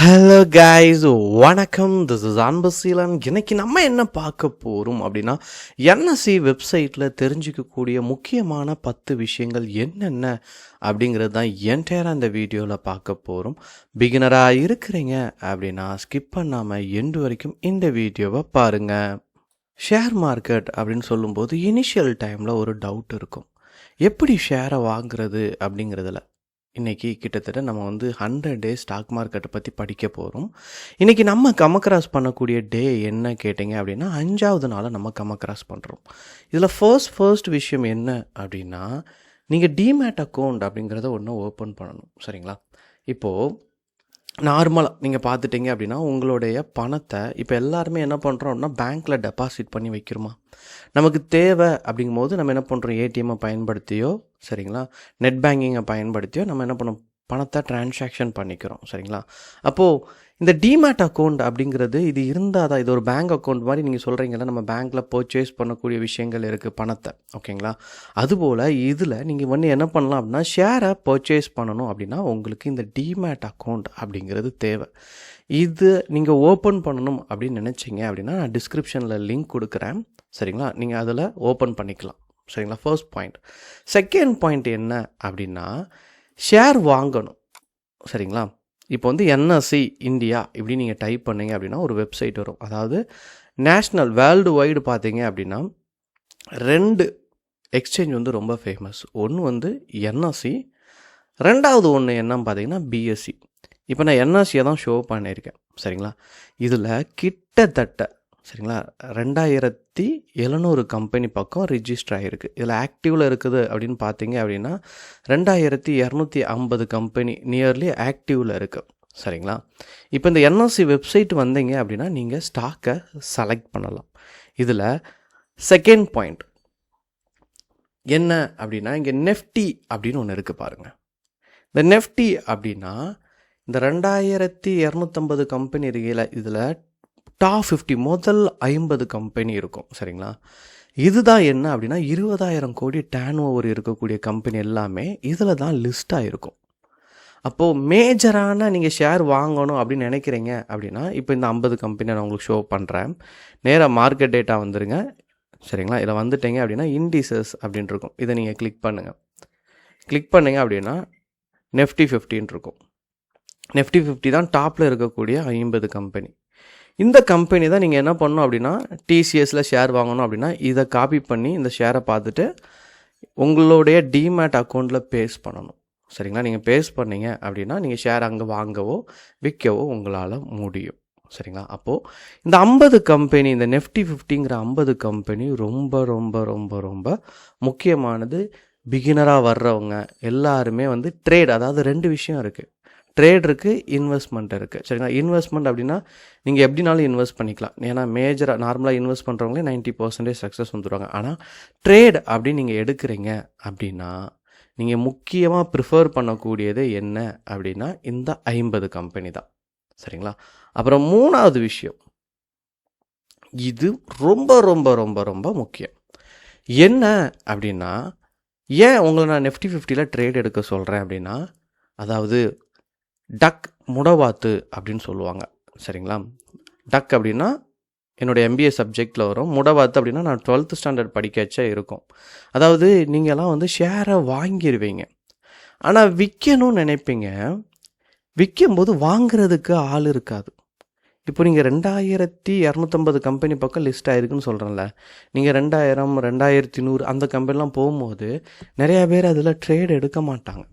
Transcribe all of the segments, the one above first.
Hello guys, வணக்கம். This is Anbaseelan. இன்னைக்கு நம்ம என்ன பார்க்க போகிறோம் அப்படின்னா, என்எஸ்சி வெப்சைட்டில் தெரிஞ்சிக்கக்கூடிய முக்கியமான 10 விஷயங்கள் என்னென்ன அப்படிங்கிறது தான் என்டையராக இந்த வீடியோவில் பார்க்க போகிறோம். பிகினராக இருக்கிறீங்க அப்படின்னா ஸ்கிப் பண்ணாமல் எண்டு வரைக்கும் இந்த வீடியோவை பாருங்கள். ஷேர் மார்க்கெட் அப்படின்னு சொல்லும்போது இனிஷியல் டைமில் ஒரு டவுட் இருக்கும், எப்படி ஷேரை வாங்குறது அப்படிங்கிறதுல. இன்றைக்கி கிட்டத்தட்ட நம்ம 100 டேஸ் ஸ்டாக் மார்க்கெட்டை பற்றி படிக்க போகிறோம். இன்றைக்கி நம்ம கமக்ராஸ் பண்ணக்கூடிய டே என்ன கேட்டிங்க அப்படின்னா, 5வது நாளை நம்ம கமக்ராஸ் பண்ணுறோம். இதில் ஃபர்ஸ்ட் விஷயம் என்ன அப்படின்னா, நீங்கள் டிமேட் அக்கௌண்ட் அப்படிங்கிறத ஒன்று ஓப்பன் பண்ணணும். சரிங்களா? இப்போது நார்மலாக நீங்கள் பார்த்துட்டிங்க அப்படின்னா, உங்களுடைய பணத்தை இப்போ எல்லாருமே என்ன பண்ணுறோம் அப்படின்னா, பேங்க்கில் டெபாசிட் பண்ணி வைக்கிறோமா? நமக்கு தேவை அப்படிங்கும்போது நம்ம என்ன பண்ணுறோம், ஏடிஎம்மை பயன்படுத்தியோ சரிங்களா, நெட் பேங்கிங்கை பயன்படுத்தியோ நம்ம என்ன பண்ணோம், பணத்தை டிரான்சாக்ஷன் பண்ணிக்கிறோம். சரிங்களா? அப்போது இந்த டிமேட் அக்கௌண்ட் அப்படிங்கிறது இது இருந்தால் தான், இது ஒரு பேங்க் அக்கௌண்ட் மாதிரி நீங்கள் சொல்கிறீங்களா, நம்ம பேங்க்கில் பர்ச்சேஸ் பண்ணக்கூடிய விஷயங்கள் இருக்குது பணத்தை. ஓகேங்களா? அதுபோல் இதில் நீங்கள் என்ன பண்ணலாம் அப்படின்னா, ஷேரை பர்ச்சேஸ் பண்ணணும் அப்படின்னா உங்களுக்கு இந்த டிமேட் அக்கௌண்ட் அப்படிங்கிறது தேவை. இது நீங்கள் ஓப்பன் பண்ணணும் அப்படின்னு நினச்சிங்க அப்படின்னா, நான் டிஸ்கிரிப்ஷனில் லிங்க் கொடுக்குறேன். சரிங்களா? நீங்கள் அதில் ஓப்பன் பண்ணிக்கலாம். சரிங்களா? First point. செகண்ட் பாயிண்ட் என்ன அப்படின்னா, ஷேர் வாங்கணும். சரிங்களா? இப்போ என்எஸ்சி இந்தியா இப்படி நீங்கள் டைப் பண்ணிங்க அப்படின்னா ஒரு வெப்சைட் வரும். அதாவது நேஷ்னல் வேர்ல்டு வைடு பார்த்தீங்க அப்படின்னா 2 எக்ஸ்சேஞ்ச் ரொம்ப ஃபேமஸ். ஒன்று என்எஸ்சி, ரெண்டாவது ஒன்று என்னன்னு பார்த்தீங்கன்னா பிஎஸ்சி. இப்போ நான் என்எஸ்சியை தான் ஷோ பண்ணியிருக்கேன். சரிங்களா? இதில் கிட்டத்தட்ட சரிங்களா 2700 கம்பெனி பக்கம் ரிஜிஸ்டர் ஆகிருக்கு. இதில் ஆக்டிவில் இருக்குது அப்படின்னு பார்த்தீங்க அப்படின்னா 2250 கம்பெனி நியர்லி ஆக்டிவில் இருக்குது. சரிங்களா? இப்போ இந்த என்எஸ்சி வெப்சைட் வந்தீங்க அப்படின்னா நீங்கள் ஸ்டாக்கை செலக்ட் பண்ணலாம். இதில் செகண்ட் பாயிண்ட் என்ன அப்படின்னா, இங்கே நெஃப்டி அப்படின்னு ஒன்று இருக்குது பாருங்கள். இந்த நெஃப்டி அப்படின்னா இந்த 2250 கம்பெனி இருக்கையில் இதில் டாப் 50 முதல் 50 கம்பெனி இருக்கும். சரிங்களா? இதுதான் என்ன அப்படின்னா 20,000 கோடி டேர்ன் ஓவர் இருக்கக்கூடிய கம்பெனி எல்லாமே இதில் தான் லிஸ்ட்டாக இருக்கும். அப்போது மேஜரான நீங்கள் ஷேர் வாங்கணும் அப்படின்னு நினைக்கிறீங்க அப்படின்னா, இப்போ இந்த 50 கம்பெனி நான் உங்களுக்கு ஷோ பண்ணுறேன். நேராக மார்க்கெட் டேட்டா வந்துடுங்க. சரிங்களா? இதில் வந்துட்டீங்க அப்படின்னா இண்டிசஸ் அப்படின்னு இருக்கும். இதை நீங்கள் கிளிக் பண்ணுங்கள். கிளிக் பண்ணிங்க அப்படின்னா நெஃப்டி 50 இருக்கும். நெஃப்டி 50 தான் டாப்பில் இருக்கக்கூடிய 50 கம்பெனி. இந்த கம்பெனி தான் நீங்கள் என்ன பண்ணணும் அப்படின்னா, டிசிஎஸில் ஷேர் வாங்கணும் அப்படின்னா இதை காப்பி பண்ணி இந்த ஷேரை பார்த்துட்டு உங்களுடைய டிமேட் அக்கௌண்ட்டில் பேஸ்ட் பண்ணணும். சரிங்களா? நீங்கள் பேஸ்ட் பண்ணீங்க அப்படின்னா நீங்கள் ஷேர் அங்கே வாங்கவோ விற்கவோ உங்களால் முடியும். சரிங்களா? அப்போது இந்த 50 கம்பெனி, இந்த நெஃப்டி 50ங்கிற 50 கம்பெனி ரொம்ப ரொம்ப ரொம்ப ரொம்ப முக்கியமானது. பிகினராக வர்றவங்க எல்லாருமே ட்ரேட், அதாவது 2 விஷயம் இருக்குது. ட்ரேட் இருக்குது, இன்வெஸ்ட்மெண்ட் இருக்குது. சரிங்களா? இன்வெஸ்ட்மெண்ட் அப்படின்னா நீங்கள் எப்படினாலும் இன்வெஸ்ட் பண்ணிக்கலாம். ஏன்னா மேஜராக நார்மலாக இன்வெஸ்ட் பண்ணுறவங்களே 90% சக்ஸஸ் வந்துடுவாங்க. ஆனால் ட்ரேட் அப்படின்னு நீங்கள் எடுக்கிறீங்க அப்படின்னா நீங்கள் முக்கியமாக ப்ரிஃபர் பண்ணக்கூடியது என்ன அப்படின்னா இந்த 50 கம்பெனி தான். சரிங்களா? அப்புறம் 3வது விஷயம், இது ரொம்ப ரொம்ப ரொம்ப ரொம்ப முக்கியம். என்ன அப்படின்னா, ஏன் உங்களை நான் நெஃப்டி 50ல் ட்ரேட் எடுக்க சொல்கிறேன் அப்படின்னா, அதாவது டக் முடவாத்து அப்படின்னு சொல்லுவாங்க. சரிங்களா? டக் அப்படின்னா என்னுடைய எம்பிஏ சப்ஜெக்டில் வரும். முடவாத்து அப்படின்னா நான் 12th ஸ்டாண்டர்ட் படிக்கச்சே இருக்கும். அதாவது நீங்கள்லாம் ஷேரை வாங்கிடுவீங்க, ஆனால் விற்கணும்னு நினைப்பீங்க. விற்கும்போது வாங்கிறதுக்கு ஆள் இருக்காது. இப்போ நீங்கள் 2250 கம்பெனி பக்கம் லிஸ்ட் ஆகிருக்குன்னு சொல்கிறேன்ல, நீங்கள் 2000 2100 அந்த கம்பெனிலாம் போகும்போது நிறையா பேர் அதில் ட்ரேட் எடுக்க மாட்டாங்க.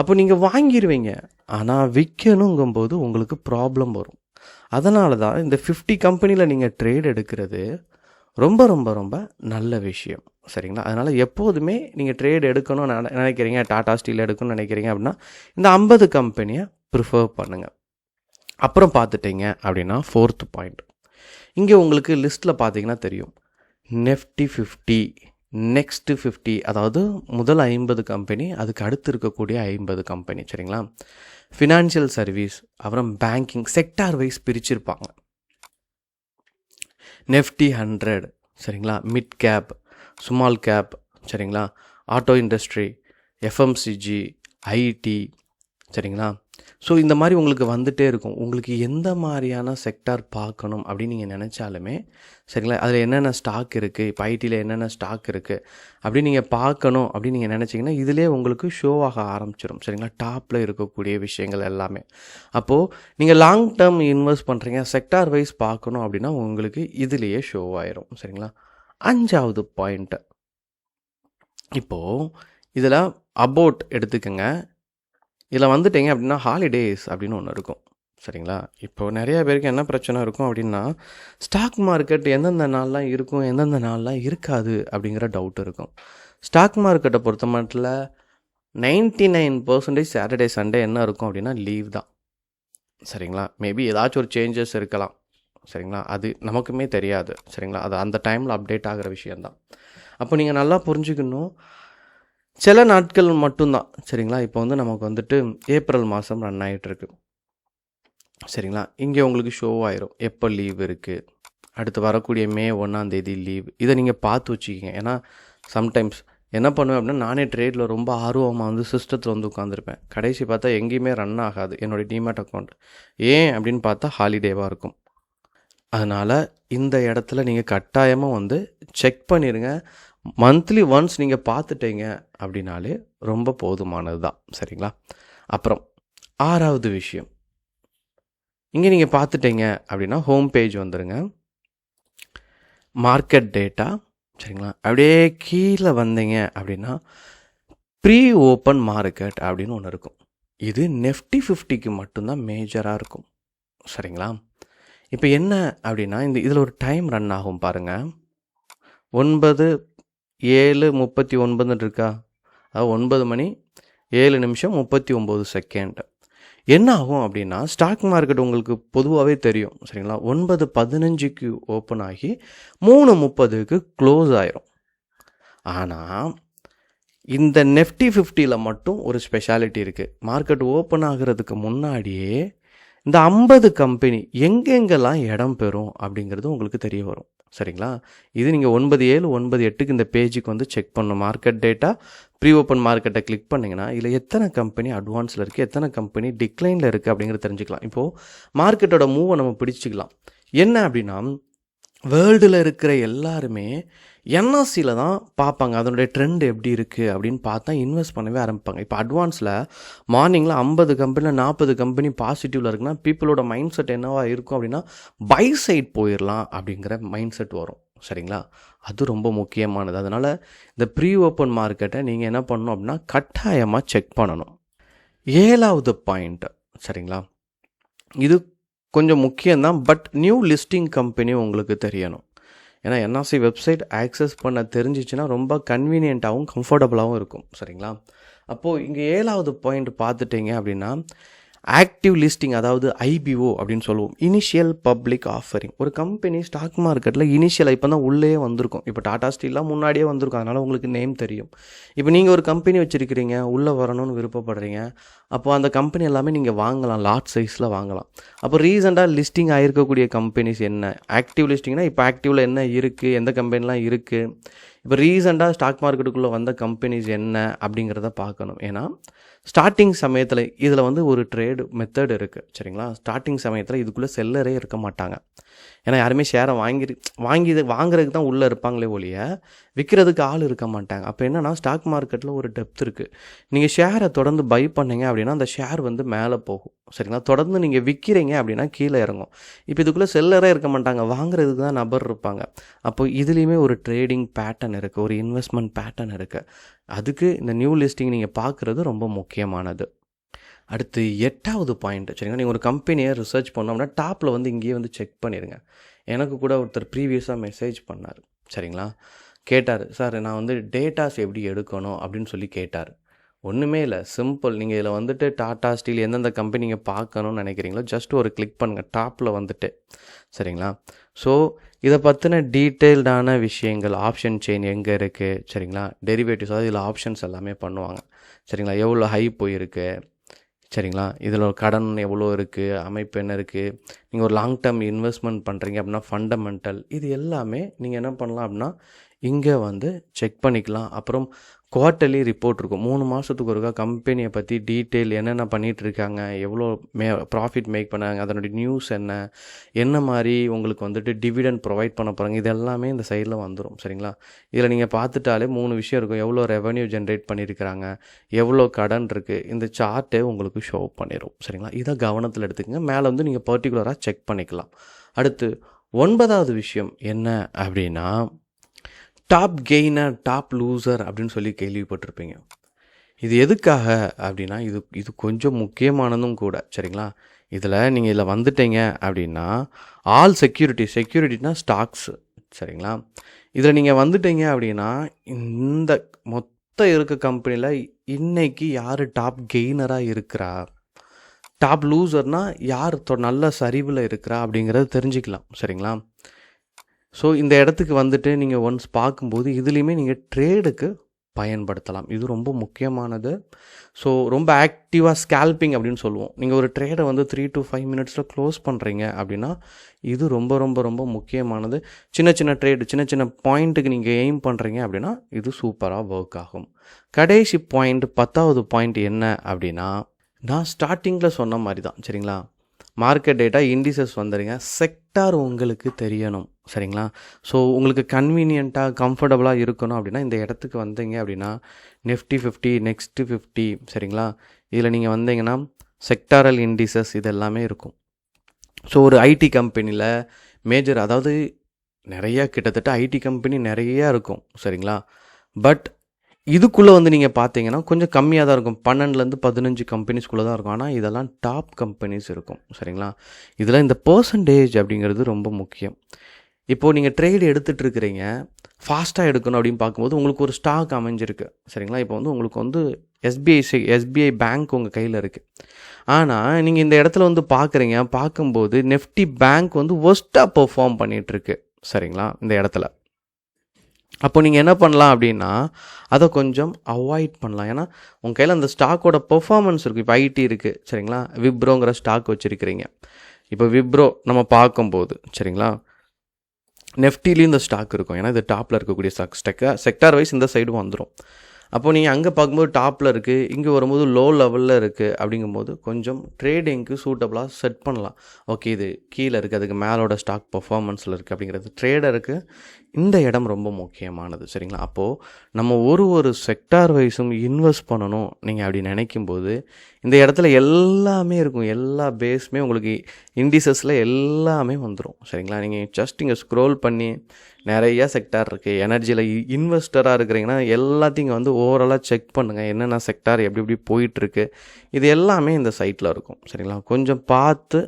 அப்போ நீங்கள் வாங்கிடுவீங்க, ஆனால் விற்கணுங்கும்போது உங்களுக்கு ப்ராப்ளம் வரும். அதனால தான் இந்த 50 கம்பெனியில் நீங்கள் ட்ரேட் எடுக்கிறது ரொம்ப ரொம்ப ரொம்ப நல்ல விஷயம். சரிங்களா? அதனால் எப்போதுமே நீங்கள் ட்ரேட் எடுக்கணும்னு நினைக்கிறீங்க, டாடா ஸ்டீல் எடுக்கணும்னு நினைக்கிறீங்க அப்படின்னா இந்த 50 கம்பெனியை ப்ரிஃபர் பண்ணுங்கள். அப்புறம் பார்த்துட்டிங்க அப்படின்னா 4th பாயிண்ட், இங்கே உங்களுக்கு லிஸ்ட்டில் பார்த்தீங்கன்னா தெரியும், நெஃப்டி 50, நெக்ஸ்ட்டு 50, அதாவது முதல் 50 கம்பெனி, அதுக்கு அடுத்து இருக்கக்கூடிய 50 கம்பெனி. சரிங்களா? ஃபினான்ஷியல் சர்வீஸ், அப்புறம் பேங்கிங் செக்டார் வைஸ் பிரிச்சிருப்பாங்க. நெஃப்டி 100, சரிங்களா, மிட் கேப், ஸ்மால் கேப், சரிங்களா, ஆட்டோ இண்டஸ்ட்ரி, எஃப்எம்சிஜி, ஐடி, சரிங்களா, ஸோ இந்த மாதிரி உங்களுக்கு வந்துகிட்டே இருக்கும். உங்களுக்கு எந்த மாதிரியான செக்டார் பார்க்கணும் அப்படின்னு நீங்கள் நினச்சாலுமே சரிங்களா, அதில் என்னென்ன ஸ்டாக் இருக்குது, இப்போ ஐடியில் என்னென்ன ஸ்டாக் இருக்குது அப்படின்னு நீங்கள் பார்க்கணும் அப்படின்னு நீங்கள் நினச்சிங்கன்னா இதிலே உங்களுக்கு ஷோ ஆக ஆரம்பிச்சிடும். சரிங்களா, டாப்பில் இருக்கக்கூடிய விஷயங்கள் எல்லாமே. அப்போது நீங்கள் லாங் டேர்ம் இன்வெஸ்ட் பண்ணுறீங்க, செக்டார் வைஸ் பார்க்கணும் அப்படின்னா உங்களுக்கு இதுலேயே ஷோ ஆயிரும். சரிங்களா, 5வது பாயிண்ட்டு, இப்போது இதில் அபவுட் எடுத்துக்கோங்க. இதில் வந்துட்டீங்க அப்படின்னா ஹாலிடேஸ் அப்படின்னு ஒன்று இருக்கும். சரிங்களா, இப்போது நிறைய பேருக்கு என்ன பிரச்சனை இருக்கும் அப்படின்னா ஸ்டாக் மார்க்கெட் எந்தெந்த நாள்லாம் இருக்கும், எந்தெந்த நாள்லாம் இருக்காது அப்படிங்கிற டவுட் இருக்கும். ஸ்டாக் மார்க்கெட்டை பொறுத்த மட்டும் 99% சாட்டர்டே சண்டே என்ன இருக்கும் அப்படின்னா லீவ் தான். சரிங்களா, மேபி ஏதாச்சும் ஒரு சேஞ்சஸ் இருக்கலாம். சரிங்களா, அது நமக்குமே தெரியாது. சரிங்களா, அது அந்த டைமில் அப்டேட் ஆகிற விஷயந்தான். அப்போ நீங்கள் நல்லா புரிஞ்சுக்கணும், சில நாட்கள் மட்டும்தான். சரிங்களா, இப்போ வந்து நமக்கு வந்துட்டு ஏப்ரல் மாதம் ரன் ஆகிட்டுருக்கு. சரிங்களா, இங்கே உங்களுக்கு ஷோ ஆயிரும் எப்போ லீவ் இருக்குது, அடுத்து வரக்கூடிய மே 1 லீவ். இதை நீங்கள் பார்த்து வச்சுக்கிங்க. ஏன்னா சம்டைம்ஸ் என்ன பண்ணுவேன் அப்படின்னா நானே ட்ரேடில் ரொம்ப ஆர்வமாக வந்து சிஸ்டத்தில் வந்து உட்காந்துருப்பேன். கடைசி பார்த்தா எங்கேயுமே ரன் ஆகாது என்னுடைய டிமேட் அக்கௌண்ட். ஏன் அப்படின்னு பார்த்தா ஹாலிடேவாக இருக்கும். அதனால் இந்த இடத்துல நீங்கள் கட்டாயமாக வந்து செக் பண்ணிடுங்க. மந்த்லி ஒன்ஸ் நீங்கள் பார்த்துட்டீங்க அப்படின்னாலே ரொம்ப போதுமானது தான். சரிங்களா, அப்புறம் 6வது விஷயம், இங்கே நீங்கள் பார்த்துட்டீங்க அப்படின்னா ஹோம் பேஜ் வந்துடுங்க, மார்க்கெட் டேட்டா. சரிங்களா, அப்படியே கீழே வந்தீங்க அப்படின்னா ப்ரீ ஓப்பன் மார்க்கெட் அப்படின்னு ஒன்று இருக்கும். இது Nifty 50க்கு மட்டும்தான் மேஜராக இருக்கும். சரிங்களா, இப்போ என்ன அப்படின்னா இதில் ஒரு டைம் ரன் ஆகும் பாருங்கள். 9:07:39 இருக்கா, அதாவது 9 மணி 7 நிமிஷம் 39 செகண்ட். என்ன ஆகும் அப்படின்னா ஸ்டாக் மார்க்கெட் உங்களுக்கு பொதுவாகவே தெரியும். சரிங்களா, 9:15க்கு ஓப்பன் ஆகி 3:30க்கு க்ளோஸ் ஆயிரும். ஆனால் இந்த Nifty 50ல் மட்டும் ஒரு ஸ்பெஷாலிட்டி இருக்குது. மார்க்கெட் ஓப்பன் ஆகிறதுக்கு முன்னாடியே இந்த 50 கம்பெனி எங்கெங்கெல்லாம் இடம் பெறும் அப்படிங்கிறது உங்களுக்கு தெரிய வரும். சரிங்களா, இது நீங்கள் 9:07 9:08க்கு இந்த பேஜுக்கு வந்து செக் பண்ணணும். மார்க்கெட் டேட்டா ப்ரீ ஓப்பன் மார்க்கெட்டை கிளிக் பண்ணிங்கன்னா இதில் எத்தனை கம்பெனி அட்வான்ஸில் இருக்குது, எத்தனை கம்பெனி டிக்ளைனில் இருக்குது அப்படிங்கிறது தெரிஞ்சுக்கலாம். இப்போது மார்க்கெட்டோட மூவை நம்ம பிடிச்சிக்கலாம். என்ன அப்படின்னா வேர்ல்டில் இருக்கிற எல்லாருமே என்எஸ்சியில் தான் பார்ப்பாங்க, அதனுடைய ட்ரெண்ட் எப்படி இருக்குது அப்படின்னு பார்த்தா இன்வெஸ்ட் பண்ணவே ஆரம்பிப்பாங்க. இப்போ அட்வான்ஸில் மார்னிங்கில் 50 கம்பெனியில் 40 கம்பெனி பாசிட்டிவில் இருக்குன்னா பீப்புளோட மைண்ட் செட் என்னவா இருக்கும் அப்படின்னா பை சைட் போயிடலாம் அப்படிங்கிற மைண்ட் செட் வரும். சரிங்களா, அது ரொம்ப முக்கியமானது. அதனால் இந்த ப்ரீ ஓப்பன் மார்க்கெட்டை நீங்கள் என்ன பண்ணணும் அப்படின்னா கட்டாயமாக செக் பண்ணணும். 7வது பாயிண்ட், சரிங்களா, இது கொஞ்சம் முக்கியம்தான். பட் நியூ லிஸ்டிங் கம்பெனி உங்களுக்கு தெரியணும். ஏன்னா என்ஆர்சி வெப்சைட் ஆக்சஸ் பண்ண தெரிஞ்சிச்சுன்னா ரொம்ப கன்வீனியண்ட்டாகவும் கம்ஃபர்டபுளாகவும் இருக்கும். சரிங்களா, அப்போது இங்கே 7வது பாயிண்ட் பார்த்துட்டிங்க அப்படின்னா ஆக்டிவ் லிஸ்டிங், அதாவது ஐபிஓ அப்படின்னு சொல்லுவோம், இனிஷியல் பப்ளிக் ஆஃபரிங். ஒரு கம்பெனி ஸ்டாக் மார்க்கெட்டில் இனிஷியலாக இப்போ தான் உள்ளே வந்திருக்கும். இப்போ டாடா ஸ்டீல்லாம் முன்னாடியே வந்திருக்கும், அதனால் உங்களுக்கு நேம் தெரியும். இப்போ நீங்கள் ஒரு கம்பெனி வச்சுருக்கிறீங்க, உள்ளே வரணும்னு விருப்பப்படுறீங்க, அப்போ அந்த கம்பெனி எல்லாமே நீங்கள் வாங்கலாம், லாட் சைஸில் வாங்கலாம். அப்போ ரீசெண்டாக லிஸ்டிங் ஆகிருக்கக்கூடிய கம்பெனிஸ் என்ன, ஆக்டிவ் லிஸ்டிங்னா இப்போ ஆக்டிவில் என்ன இருக்குது, எந்த கம்பெனிலாம் இருக்குது, இப்போ ரீசெண்டாக ஸ்டாக் மார்க்கெட்டுக்குள்ளே வந்த கம்பெனிஸ் என்ன அப்படிங்கிறத பார்க்கணும். ஏன்னா ஸ்டார்டிங் சமயத்தில் இதில் வந்து ஒரு ட்ரேடு மெத்தட் இருக்குது. சரிங்களா, ஸ்டார்டிங் சமயத்தில் இதுக்குள்ளே செல்லரே இருக்க மாட்டாங்க. ஏன்னா யாருமே ஷேரை வாங்குறதுக்கு தான் உள்ளே இருப்பாங்களே ஒழிய விற்கிறதுக்கு ஆள் இருக்க மாட்டாங்க. அப்போ என்னென்னா ஸ்டாக் மார்க்கெட்டில் ஒரு டெப்த் இருக்குது. நீங்கள் ஷேரை தொடர்ந்து பை பண்ணீங்க அப்படின்னா அந்த ஷேர் வந்து மேலே போகும். சரிங்களா, தொடர்ந்து நீங்கள் விற்கிறீங்க அப்படின்னா கீழே இறங்கும். இப்போ இதுக்குள்ளே செல்லரே இருக்க மாட்டாங்க, வாங்குறதுக்கு தான் நபர் இருப்பாங்க. அப்போ இதுலேயுமே ஒரு ட்ரேடிங் பேட்டர்ன் இருக்குது, ஒரு இன்வெஸ்ட்மெண்ட் பேட்டர்ன் இருக்குது. அதுக்கு இந்த நியூ லிஸ்டிங் நீங்கள் பார்க்குறது ரொம்ப முக்கியமானது. அடுத்து 8வது பாயிண்ட், சரிங்களா, நீங்கள் ஒரு கம்பெனியை ரிசர்ச் பண்ணோம்னா டாப்பில் வந்து இங்கேயே வந்து செக் பண்ணிடுங்க. எனக்கு கூட ஒருத்தர் ப்ரீவியஸாக மெசேஜ் பண்ணார். சரிங்களா, கேட்டார், சார் நான் வந்து டேட்டாஸ் எப்படி எடுக்கணும் அப்படின்னு சொல்லி கேட்டார். ஒன்றுமே இல்லை, சிம்பிள். நீங்கள் இதில் வந்துட்டு டாடா ஸ்டீல் எந்தெந்த கம்பெனி நீங்கள் பார்க்கணுன்னு நினைக்கிறீங்களோ ஜஸ்ட் ஒரு கிளிக் பண்ணுங்கள் டாப்பில் வந்துட்டு. சரிங்களா, ஸோ இதை பற்றின டீட்டெயில்டான விஷயங்கள், ஆப்ஷன் செயின் எங்கே இருக்குது, சரிங்களா, டெரிவேட்டிவ்ஸ், அதாவது இதில் ஆப்ஷன்ஸ் எல்லாமே பண்ணுவாங்க. சரிங்களா, எவ்வளோ ஹை போயிருக்கு, சரிங்களா, இதில் கடன் எவ்வளோ இருக்குது, அமைப்பு என்ன இருக்குது, நீங்கள் ஒரு லாங் டேர்ம் இன்வெஸ்ட்மெண்ட் பண்ணுறீங்க அப்படின்னா ஃபண்டமெண்டல், இது எல்லாமே நீங்கள் என்ன பண்ணலாம் அப்படின்னா இங்கே வந்து செக் பண்ணிக்கலாம். அப்புறம் குவார்ட்டர்லி ரிப்போர்ட் இருக்கும். 3 மாதத்துக்கு ஒருக்கா கம்பெனியை பற்றி டீட்டெயில் என்னென்ன பண்ணிகிட்ருக்காங்க, எவ்வளோ ப்ராஃபிட் மேக் பண்ணாங்க, அதனுடைய நியூஸ் என்ன மாதிரி உங்களுக்கு வந்துட்டு டிவிடெண்ட் ப்ரொவைட் பண்ண போகிறாங்க, இது எல்லாமே இந்த சைடில் வந்துடும். சரிங்களா? இதில் நீங்கள் பார்த்துட்டாலே 3 விஷயம் இருக்கும். எவ்வளோ ரெவன்யூ ஜென்ரேட் பண்ணியிருக்கிறாங்க, எவ்வளோ கடன் இருக்குது, இந்த சார்ட்டே உங்களுக்கு ஷோ பண்ணிடும். சரிங்களா? இதை கவனத்தில் எடுத்துக்கங்க. மேலே வந்து நீங்கள் பர்டிகுலராக செக் பண்ணிக்கலாம். அடுத்து 9வது விஷயம் என்ன அப்படின்னா, டாப் கெய்னர் டாப் லூசர் அப்படின்னு சொல்லி கேள்விப்பட்டிருப்பீங்க. இது எதுக்காக அப்படின்னா, இது கொஞ்சம் முக்கியமானதும் கூட. சரிங்களா? இதில் வந்துட்டீங்க அப்படின்னா, ஆல் செக்யூரிட்டினா ஸ்டாக்ஸு. சரிங்களா? இதில் நீங்கள் வந்துட்டீங்க அப்படின்னா, இந்த மொத்த இருக்க கம்பெனியில் இன்னைக்கு யார் டாப் கெய்னராக இருக்கிறா, டாப் லூசர்னால் யார் நல்ல சரிவில் இருக்கிறா அப்படிங்கிறத தெரிஞ்சுக்கலாம். சரிங்களா? ஸோ இந்த இடத்துக்கு வந்துட்டு நீங்கள் ஒன்ஸ் பார்க்கும்போது இதுலேயுமே நீங்கள் ட்ரேடுக்கு பயன்படுத்தலாம். இது ரொம்ப முக்கியமானது. ஸோ ரொம்ப ஆக்டிவாக ஸ்கேல்பிங் அப்படின்னு சொல்லுவோம். நீங்கள் ஒரு ட்ரேடை வந்து 3 to 5 மினிட்ஸில் க்ளோஸ் பண்ணுறீங்க அப்படின்னா இது ரொம்ப ரொம்ப ரொம்ப முக்கியமானது. சின்ன ட்ரேடு, சின்ன பாயிண்ட்டுக்கு நீங்கள் எய்ம் பண்ணுறீங்க அப்படின்னா இது சூப்பராக ஒர்க் ஆகும். கடைசி பாயிண்ட், 10வது பாயிண்ட் என்ன அப்படின்னா, நான் ஸ்டார்டிங்கில் சொன்ன மாதிரி தான். சரிங்களா? மார்க்கெட் டேட்டா, இண்டிசஸ் வந்துடுங்க. செக்டார் உங்களுக்கு தெரியணும். சரிங்களா? ஸோ உங்களுக்கு கன்வீனியண்ட்டாக கம்ஃபர்டபுளாக இருக்கணும் அப்படின்னா இந்த இடத்துக்கு வந்தீங்க அப்படின்னா நிஃப்டி 50, நெக்ஸ்ட்டு 50. சரிங்களா? இதில் நீங்கள் வந்தீங்கன்னா செக்டாரல் இண்டிசஸ் இது எல்லாமே இருக்கும். ஸோ ஒரு ஐடி கம்பெனியில் மேஜர், அதாவது நிறையா கிட்டத்தட்ட ஐடி கம்பெனி நிறையா இருக்கும். சரிங்களா? பட் இதுக்குள்ளே வந்து நீங்கள் பார்த்தீங்கன்னா கொஞ்சம் கம்மியாக தான் இருக்கும். 12லேருந்து 15 கம்பெனிஸ்குள்ளே தான் இருக்கும். ஆனால் இதெல்லாம் டாப் கம்பெனிஸ் இருக்கும். சரிங்களா? இதில் இந்த பர்சன்டேஜ் அப்படிங்கிறது ரொம்ப முக்கியம். இப்போது நீங்கள் ட்ரேடு எடுத்துகிட்டு இருக்கிறீங்க, ஃபாஸ்ட்டாக எடுக்கணும் அப்படின்னு பார்க்கும்போது உங்களுக்கு ஒரு ஸ்டாக் அமைஞ்சிருக்கு. சரிங்களா? இப்போ வந்து உங்களுக்கு வந்து எஸ்பிஐ பேங்க் உங்கள் கையில் இருக்குது. ஆனால் நீங்கள் இந்த இடத்துல வந்து பார்க்கும்போது நிஃப்டி பேங்க் வந்து ஒஸ்ட்டாக பெர்ஃபார்ம் பண்ணிகிட்ருக்கு. சரிங்களா? இந்த இடத்துல அப்போ நீங்கள் என்ன பண்ணலாம் அப்படின்னா அதை கொஞ்சம் அவாய்ட் பண்ணலாம். ஏன்னா உங்கள் கையில் அந்த ஸ்டாக்கோட பெர்ஃபார்மன்ஸ் இருக்குது. இப்போ ஐடி இருக்குது. சரிங்களா? விப்ரோங்கிற ஸ்டாக் வச்சுருக்கிறீங்க. இப்போ விப்ரோ நம்ம பார்க்கும்போது சரிங்களா, நெஃப்டிலையும் இந்த ஸ்டாக் இருக்கும். ஏன்னா இது டாப்பில் இருக்கக்கூடிய செக்டார் வைஸ் இந்த சைடு வந்துடும். அப்போது நீங்கள் அங்கே பார்க்கும்போது டாப்பில் இருக்குது, இங்கே வரும்போது லோ லெவலில் இருக்குது. அப்படிங்கும்போது கொஞ்சம் ட்ரேடிங்க்கு சூட்டபுளாக செட் பண்ணலாம். ஓகே, இது கீழே இருக்குது, அதுக்கு மேலோட ஸ்டாக் பர்ஃபார்மன்ஸில் இருக்குது அப்படிங்கிறது ட்ரேடருக்கு இந்த இடம் ரொம்ப முக்கியமானது. சரிங்களா? அப்போது நம்ம ஒரு செக்டார் வைஸும் இன்வெஸ்ட் பண்ணணும் நீங்கள் அப்படி நினைக்கும்போது இந்த இடத்துல எல்லாமே இருக்கும். எல்லா பேஸுமே உங்களுக்கு இண்டிசஸில் எல்லாமே வந்துடும். சரிங்களா? நீங்கள் ஜஸ்ட் இங்கே ஸ்க்ரோல் பண்ணி நிறையா செக்டார் இருக்குது. எனர்ஜியில் இன்வெஸ்டராக இருக்கிறீங்கன்னா எல்லாத்தையும் வந்து ஓவராலாக செக் பண்ணுங்கள். என்னென்ன செக்டார் எப்படி போயிட்டுருக்கு, இது எல்லாமே இந்த சைட்டில் இருக்கும். சரிங்களா? கொஞ்சம் பார்த்து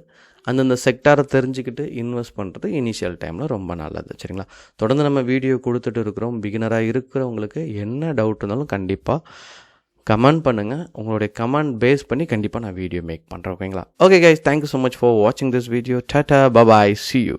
அந்தந்த செக்டாரை தெரிஞ்சுக்கிட்டு இன்வெஸ்ட் பண்ணுறது இனிஷியல் டைமில் ரொம்ப நல்லது. சரிங்களா? தொடர்ந்து நம்ம வீடியோ கொடுத்துட்டு இருக்கிறோம். பிகினராக இருக்கிறவங்களுக்கு என்ன டவுட் இருந்தாலும் கண்டிப்பாக கமெண்ட் பண்ணுங்கள். உங்களுடைய கமெண்ட் பேஸ் பண்ணி கண்டிப்பாக நான் வீடியோ மேக் பண்ணுறேன். ஓகேங்களா? Okay guys, thank you so much for வாட்சிங் this video. Tata, bye bye, see you.